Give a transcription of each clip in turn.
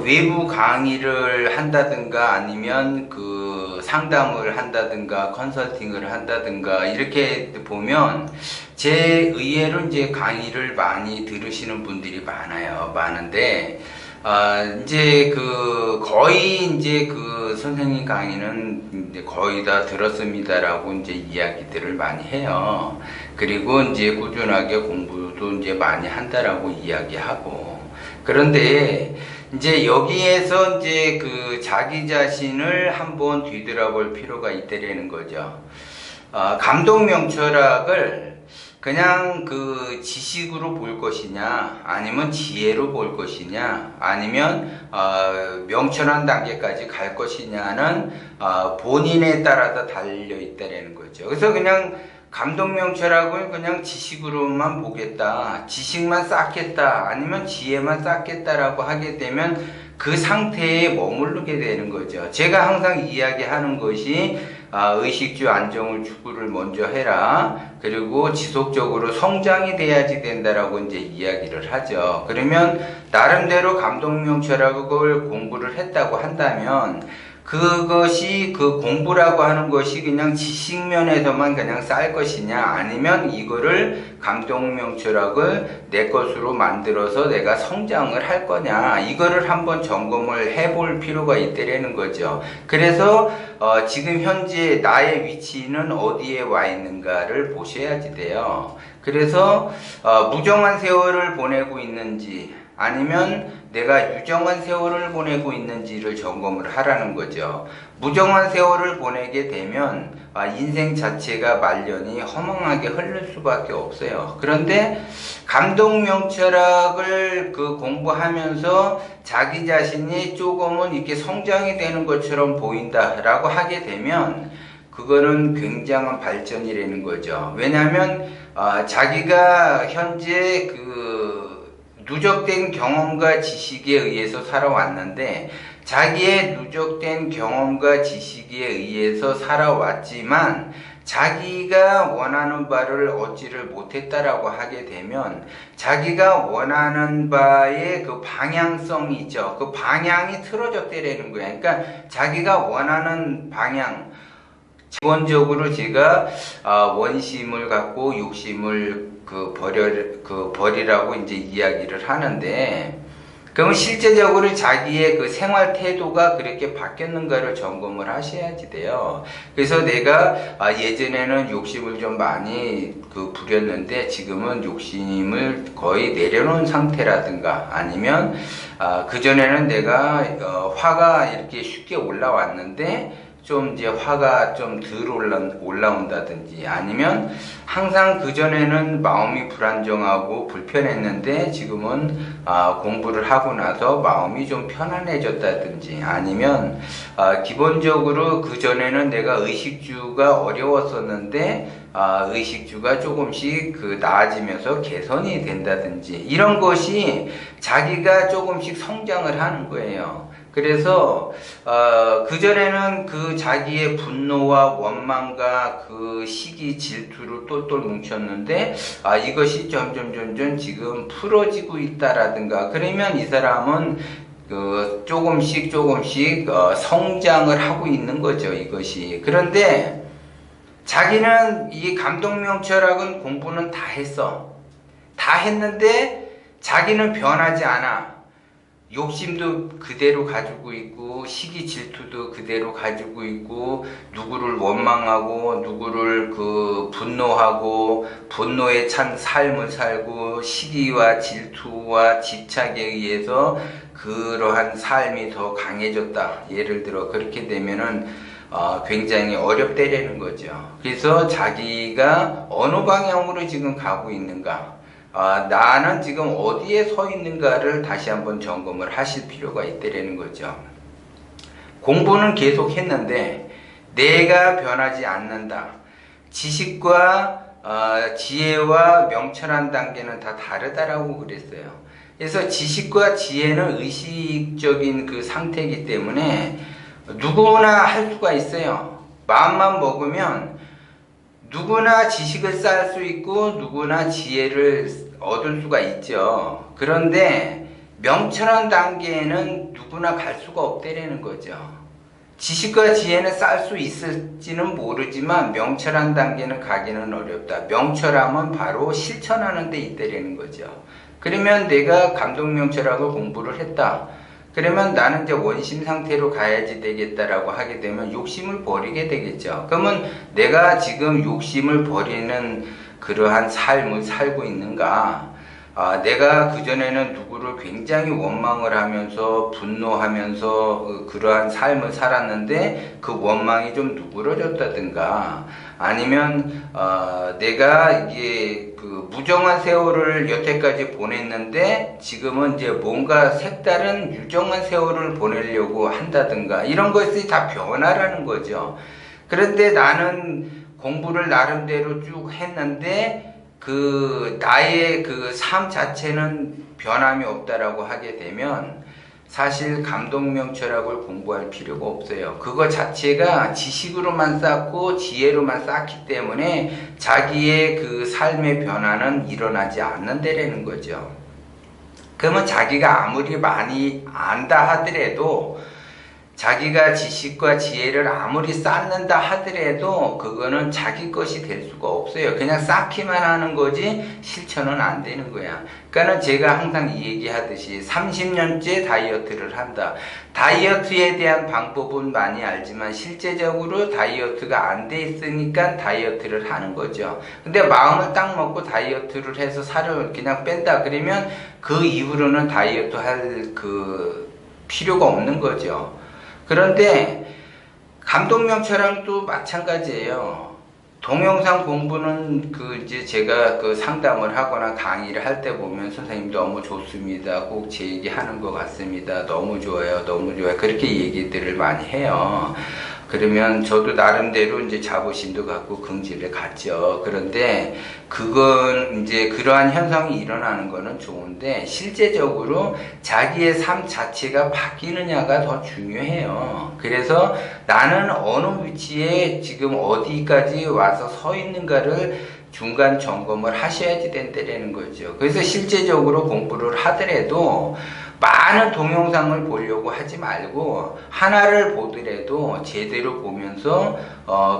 외부 강의를 한다든가 아니면 그 상담을 한다든가 컨설팅을 한다든가 이렇게 보면 제 의외로 이제 강의를 많이 들으시는 분들이 많은데 이제 그 거의 이제 그 선생님 강의는 이제 거의 다 들었습니다라고 이제 이야기들을 많이 해요. 그리고 이제 꾸준하게 공부도 이제 많이 한다라고 이야기하고. 그런데 이제 여기에서 이제 그 자기 자신을 한번 뒤돌아볼 필요가 있다라는 거죠. 감독명철학을 그냥 그 지식으로 볼 것이냐, 아니면 지혜로 볼 것이냐, 아니면 명철한 단계까지 갈 것이냐는 본인에 따라서 달려 있다라는 거죠. 그래서 그냥 감독명철학을 그냥 지식으로만 보겠다, 지식만 쌓겠다, 아니면 지혜만 쌓겠다라고 하게 되면 그 상태에 머무르게 되는 거죠. 제가 항상 이야기하는 것이 의식주 안정을 추구를 먼저 해라. 그리고 지속적으로 성장이 돼야지 된다라고 이제 이야기를 하죠. 그러면 나름대로 감독명철학을 공부를 했다고 한다면 그것이 그 공부라고 하는 것이 그냥 지식면에서만 그냥 쌓일 것이냐, 아니면 이거를 감독명철학을 내 것으로 만들어서 내가 성장을 할 거냐, 이거를 한번 점검을 해볼 필요가 있다라는 거죠. 그래서 지금 현재 나의 위치는 어디에 와 있는가를 보셔야지 돼요. 그래서 무정한 세월을 보내고 있는지 아니면 내가 유정한 세월을 보내고 있는지를 점검을 하라는 거죠. 무정한 세월을 보내게 되면 인생 자체가 말년이 허망하게 흐를 수밖에 없어요. 그런데 감독명철학을 그 공부하면서 자기 자신이 조금은 이렇게 성장이 되는 것처럼 보인다라고 하게 되면 그거는 굉장한 발전이라는 거죠. 왜냐하면 자기가 현재 그 누적된 경험과 지식에 의해서 살아왔는데, 자기의 누적된 경험과 지식에 의해서 살아왔지만 자기가 원하는 바를 얻지를 못했다라고 하게 되면 자기가 원하는 바의 그 방향성이 있죠. 그 방향이 틀어졌다라는 거예요. 그러니까 자기가 원하는 방향, 기본적으로 제가 원심을 갖고 욕심을 버리라고 이제 이야기를 하는데, 그러면 실제적으로 자기의 그 생활 태도가 그렇게 바뀌었는가를 점검을 하셔야지 돼요. 그래서 내가 예전에는 욕심을 좀 많이 부렸는데 지금은 욕심을 거의 내려놓은 상태라든가, 아니면 그전에는 내가 화가 이렇게 쉽게 올라왔는데 좀 이제 화가 좀 덜 올라온다든지, 아니면 항상 그전에는 마음이 불안정하고 불편했는데 지금은 공부를 하고 나서 마음이 좀 편안해졌다든지, 아니면 기본적으로 그전에는 내가 의식주가 어려웠었는데 의식주가 조금씩 나아지면서 개선이 된다든지, 이런 것이 자기가 조금씩 성장을 하는 거예요. 그래서 그전에는 그 자기의 분노와 원망과 그 시기 질투를 똘똘 뭉쳤는데 이것이 점점 지금 풀어지고 있다라든가, 그러면 이 사람은 조금씩 성장을 하고 있는 거죠, 이것이. 그런데 자기는 이 감독명철학은 공부는 다 했는데 자기는 변하지 않아. 욕심도 그대로 가지고 있고, 시기 질투도 그대로 가지고 있고, 누구를 원망하고, 누구를 분노하고, 분노에 찬 삶을 살고, 시기와 질투와 집착에 의해서 그러한 삶이 더 강해졌다. 예를 들어 그렇게 되면은 굉장히 어렵다라는 거죠. 그래서 자기가 어느 방향으로 지금 가고 있는가, 나는 지금 어디에 서 있는가를 다시 한번 점검을 하실 필요가 있다라는 거죠. 공부는 계속 했는데 내가 변하지 않는다. 지식과 지혜와 명철한 단계는 다 다르다라고 그랬어요. 그래서 지식과 지혜는 의식적인 그 상태이기 때문에 누구나 할 수가 있어요. 마음만 먹으면 누구나 지식을 쌓을 수 있고 누구나 지혜를 얻을 수가 있죠. 그런데 명철한 단계에는 누구나 갈 수가 없다라는 거죠. 지식과 지혜는 쌓을 수 있을지는 모르지만 명철한 단계는 가기는 어렵다. 명철함은 바로 실천하는 데 있다라는 거죠. 그러면 내가 감독명철학을 공부를 했다. 그러면 나는 이제 원심 상태로 가야지 되겠다라고 하게 되면 욕심을 버리게 되겠죠. 그러면 내가 지금 욕심을 버리는 그러한 삶을 살고 있는가? 내가 그전에는 누구를 굉장히 원망을 하면서 분노하면서 그러한 삶을 살았는데 그 원망이 좀 누그러졌다든가 아니면 내가 이게 그 무정한 세월을 여태까지 보냈는데 지금은 이제 뭔가 색다른 유정한 세월을 보내려고 한다든가 이런 것이 다 변화라는 거죠. 그런데 나는 공부를 나름대로 쭉 했는데 그 나의 그 삶 자체는 변함이 없다라고 하게 되면 사실 감독명철학을 공부할 필요가 없어요. 그거 자체가 지식으로만 쌓고 지혜로만 쌓기 때문에 자기의 그 삶의 변화는 일어나지 않는다라는 거죠. 그러면 자기가 아무리 많이 안다 하더라도 자기가 지식과 지혜를 아무리 쌓는다 하더라도 그거는 자기 것이 될 수가 없어요. 그냥 쌓기만 하는 거지 실천은 안 되는 거야. 그러니까 제가 항상 이 얘기하듯이 30년째 다이어트를 한다. 다이어트에 대한 방법은 많이 알지만 실제적으로 다이어트가 안 돼 있으니까 다이어트를 하는 거죠. 근데 마음을 딱 먹고 다이어트를 해서 살을 그냥 뺀다 그러면 그 이후로는 다이어트 할 그 필요가 없는 거죠. 그런데 감독명철학도 마찬가지예요. 동영상 공부는 그 이제 제가 그 상담을 하거나 강의를 할 때 보면 선생님 너무 좋습니다. 꼭 제 얘기 하는 것 같습니다. 너무 좋아요. 너무 좋아요. 그렇게 얘기들을 많이 해요. 그러면 저도 나름대로 이제 자부심도 갖고 긍지를 갖죠. 그런데 그건 이제 그러한 현상이 일어나는 거는 좋은데 실제적으로 자기의 삶 자체가 바뀌느냐가 더 중요해요. 그래서 나는 어느 위치에 지금 어디까지 와서 서 있는가를 중간 점검을 하셔야지 된다는 거죠. 그래서 실제적으로 공부를 하더라도 많은 동영상을 보려고 하지 말고 하나를 보더라도 제대로 보면서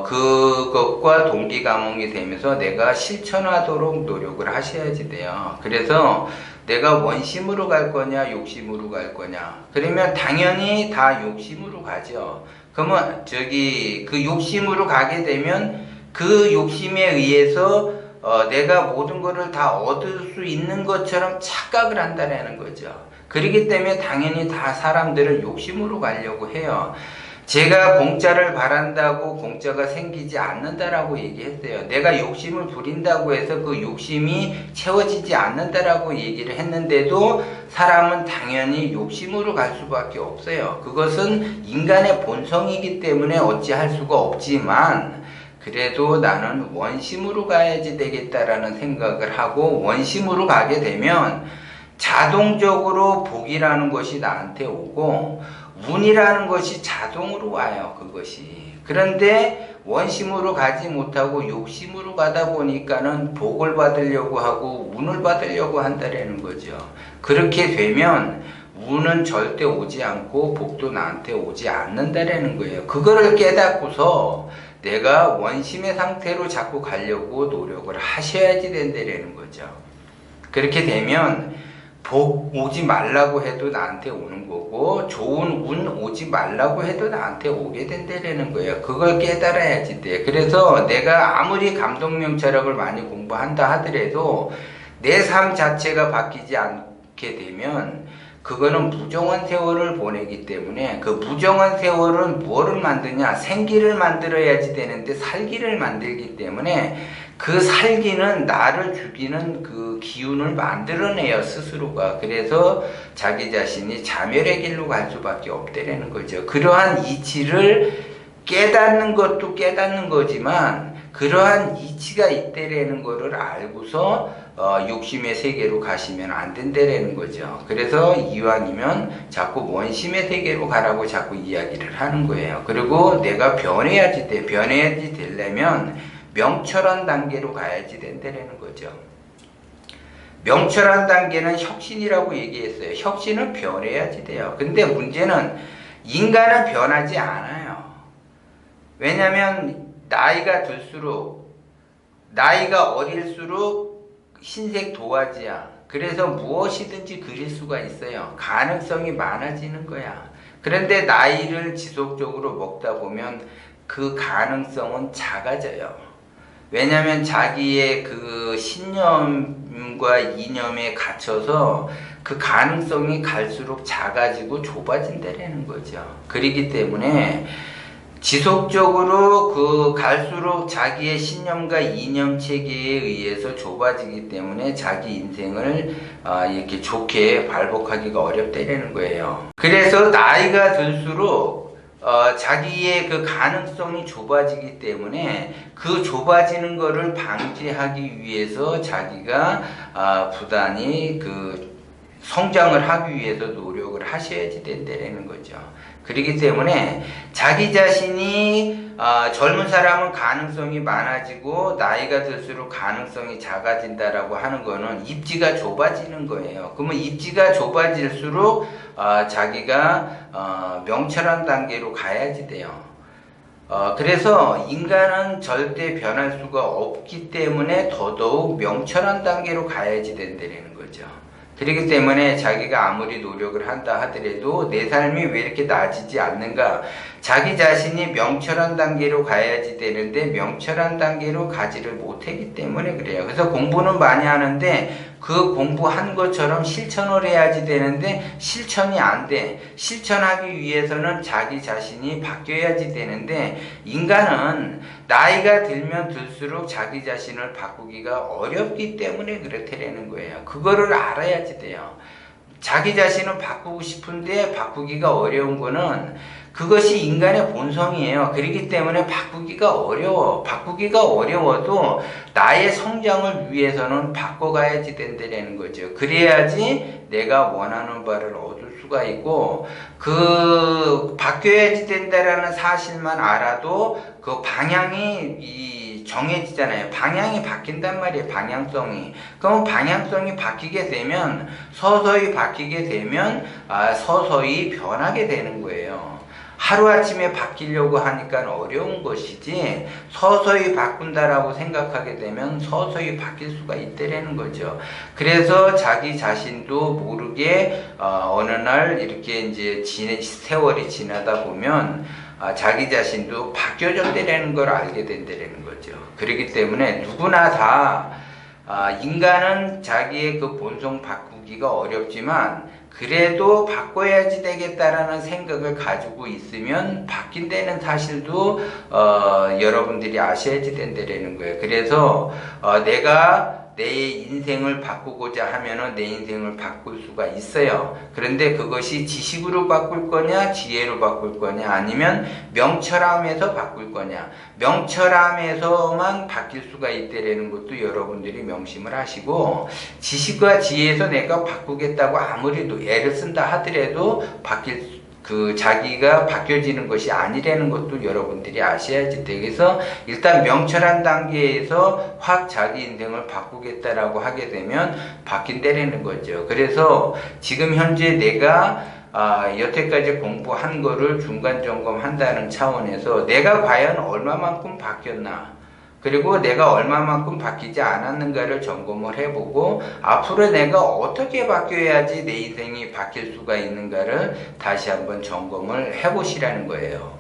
그것과 동기감흥이 되면서 내가 실천하도록 노력을 하셔야지 돼요. 그래서 내가 원심으로 갈 거냐 욕심으로 갈 거냐 그러면 당연히 다 욕심으로 가죠. 그러면 그 욕심으로 가게 되면 그 욕심에 의해서 내가 모든 것을 다 얻을 수 있는 것처럼 착각을 한다는 거죠. 그렇기 때문에 당연히 다 사람들은 욕심으로 가려고 해요. 제가 공짜를 바란다고 공짜가 생기지 않는다라고 얘기했어요. 내가 욕심을 부린다고 해서 그 욕심이 채워지지 않는다라고 얘기를 했는데도 사람은 당연히 욕심으로 갈 수밖에 없어요. 그것은 인간의 본성이기 때문에 어찌할 수가 없지만 그래도 나는 원심으로 가야지 되겠다라는 생각을 하고 원심으로 가게 되면 자동적으로 복이라는 것이 나한테 오고 운이라는 것이 자동으로 와요. 그것이. 그런데 원심으로 가지 못하고 욕심으로 가다 보니까는 복을 받으려고 하고 운을 받으려고 한다라는 거죠. 그렇게 되면 운은 절대 오지 않고 복도 나한테 오지 않는다라는 거예요. 그거를 깨닫고서 내가 원심의 상태로 자꾸 가려고 노력을 하셔야지 된다라는 거죠. 그렇게 되면 복 오지 말라고 해도 나한테 오는 거고 좋은 운 오지 말라고 해도 나한테 오게 된다는 거예요. 그걸 깨달아야지 돼. 그래서 내가 아무리 감독명철학을 많이 공부한다 하더라도 내 삶 자체가 바뀌지 않게 되면 그거는 무정한 세월을 보내기 때문에 그 무정한 세월은 무엇을 만드냐? 생기를 만들어야지 되는데 살기를 만들기 때문에 그 살기는 나를 죽이는 그 기운을 만들어내요, 스스로가. 그래서 자기 자신이 자멸의 길로 갈 수밖에 없다라는 거죠. 그러한 이치를 깨닫는 것도 깨닫는 거지만 그러한 이치가 있다라는 거를 알고서 욕심의 세계로 가시면 안 된다라는 거죠. 그래서 이왕이면 자꾸 원심의 세계로 가라고 자꾸 이야기를 하는 거예요. 그리고 내가 변해야지 돼. 변해야지 되려면 명철한 단계로 가야지 된다라는 거죠. 명철한 단계는 혁신이라고 얘기했어요. 혁신은 변해야지 돼요. 근데 문제는 인간은 변하지 않아요. 왜냐하면 나이가 들수록, 나이가 어릴수록 흰색 도화지야. 그래서 무엇이든지 그릴 수가 있어요. 가능성이 많아지는 거야. 그런데 나이를 지속적으로 먹다 보면 그 가능성은 작아져요. 왜냐하면 자기의 그 신념과 이념에 갇혀서 그 가능성이 갈수록 작아지고 좁아진다는 거죠. 그렇기 때문에 지속적으로 그 갈수록 자기의 신념과 이념 체계에 의해서 좁아지기 때문에 자기 인생을 이렇게 좋게 발복하기가 어렵다는 거예요. 그래서 나이가 들수록 자기의 그 가능성이 좁아지기 때문에 그 좁아지는 거를 방지하기 위해서 자기가 부단히 그 성장을 하기 위해서 노력을 하셔야지 된다는 거죠. 그렇기 때문에 자기 자신이 젊은 사람은 가능성이 많아지고 나이가 들수록 가능성이 작아진다라고 하는 거는 입지가 좁아지는 거예요. 그러면 입지가 좁아질수록 자기가 명철한 단계로 가야지 돼요. 그래서 인간은 절대 변할 수가 없기 때문에 더더욱 명철한 단계로 가야지 된다는 거죠. 그렇기 때문에 자기가 아무리 노력을 한다 하더라도 내 삶이 왜 이렇게 나아지지 않는가? 자기 자신이 명철한 단계로 가야지 되는데 명철한 단계로 가지를 못하기 때문에 그래요. 그래서 공부는 많이 하는데 그 공부한 것처럼 실천을 해야지 되는데 실천이 안 돼. 실천하기 위해서는 자기 자신이 바뀌어야지 되는데 인간은 나이가 들면 들수록 자기 자신을 바꾸기가 어렵기 때문에 그렇다는 거예요. 그거를 알아야지 돼요. 자기 자신을 바꾸고 싶은데 바꾸기가 어려운 거는 그것이 인간의 본성이에요. 그렇기 때문에 바꾸기가 어려워. 바꾸기가 어려워도 나의 성장을 위해서는 바꿔가야지 된다는 거죠. 그래야지 내가 원하는 바를 얻을 수가 있고 그 바뀌어야지 된다라는 사실만 알아도 그 방향이 정해지잖아요. 방향이 바뀐단 말이에요. 방향성이. 그럼 방향성이 바뀌게 되면 서서히 바뀌게 되면 서서히 변하게 되는 거예요. 하루아침에 바뀌려고 하니까 어려운 것이지 서서히 바꾼다라고 생각하게 되면 서서히 바뀔 수가 있다라는 거죠. 그래서 자기 자신도 모르게 어느 날 이렇게 이제 세월이 지나다 보면 자기 자신도 바뀌어졌다라는 걸 알게 된다라는 거죠. 그렇기 때문에 누구나 다 인간은 자기의 그 본성 바꾸기가 어렵지만 그래도 바꿔야지 되겠다라는 생각을 가지고 있으면 바뀐다는 사실도 여러분들이 아셔야지 된다라는 거예요. 그래서 내가 내 인생을 바꾸고자 하면은 내 인생을 바꿀 수가 있어요. 그런데 그것이 지식으로 바꿀 거냐, 지혜로 바꿀 거냐, 아니면 명철함에서 바꿀 거냐. 명철함에서만 바뀔 수가 있다라는 것도 여러분들이 명심을 하시고, 지식과 지혜에서 내가 바꾸겠다고 아무리 애를 쓴다 하더라도 자기가 바뀌어지는 것이 아니라는 것도 여러분들이 아셔야지 되겠어. 일단 명철한 단계에서 확 자기 인생을 바꾸겠다라고 하게 되면 바뀐다라는 거죠. 그래서 지금 현재 내가 여태까지 공부한 거를 중간 점검한다는 차원에서 내가 과연 얼마만큼 바뀌었나, 그리고 내가 얼마만큼 바뀌지 않았는가를 점검을 해보고 앞으로 내가 어떻게 바뀌어야지 내 인생이 바뀔 수가 있는가를 다시 한번 점검을 해보시라는 거예요.